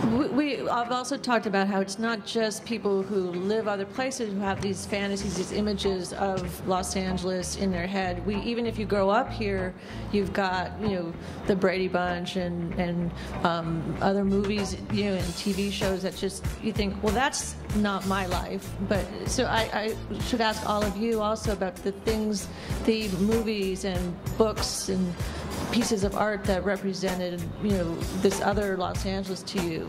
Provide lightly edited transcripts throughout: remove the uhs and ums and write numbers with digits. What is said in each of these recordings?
I've also talked about how it's not just people who live other places who have these fantasies, these images of Los Angeles in their head. Even if you grow up here, you've got the Brady Bunch and other movies, and TV shows that just you think, well, that's not my life. But so I should ask all of you also about the things, the movies and books and pieces of art that represented, this other Los Angeles to you.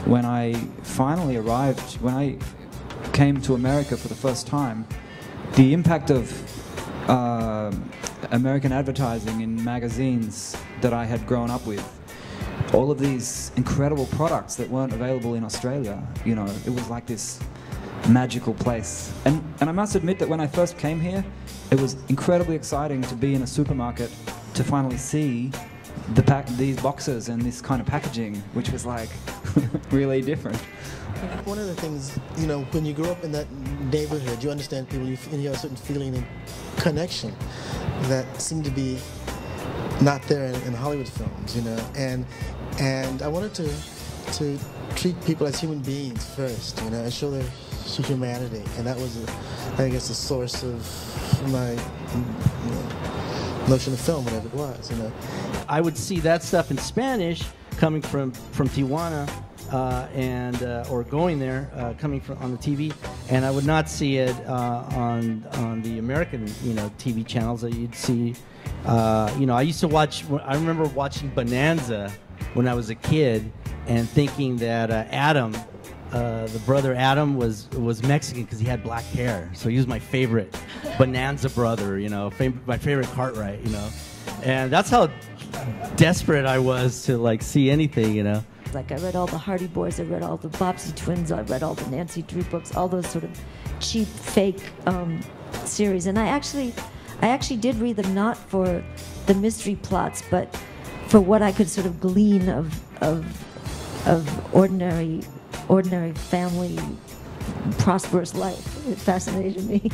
When I finally arrived, when I came to America for the first time, the impact of American advertising in magazines that I had grown up with, all of these incredible products that weren't available in Australia, it was like this magical place. And I must admit that when I first came here, it was incredibly exciting to be in a supermarket to finally see these boxes and this kind of packaging, which was like really different. One of the things, when you grow up in that neighborhood, you understand people, and you have a certain feeling and connection that seemed to be not there in Hollywood films, and I wanted to treat people as human beings first, and show their humanity, and that was, I guess, the source of my notion of film, whatever it was. I would see that stuff in Spanish coming from Tijuana, or going there, coming from on the TV, and I would not see it on the American TV channels that you'd see. I used to watch. I remember watching Bonanza when I was a kid, and thinking that Adam, the brother Adam, was Mexican because he had black hair. So he was my favorite Bonanza brother, my favorite Cartwright, and that's how desperate I was to see anything, Like I read all the Hardy Boys, I read all the Bobbsey Twins, I read all the Nancy Drew books, all those sort of cheap, fake series, and I actually did read them not for the mystery plots, but for what I could sort of glean of ordinary family, prosperous life. It fascinated me.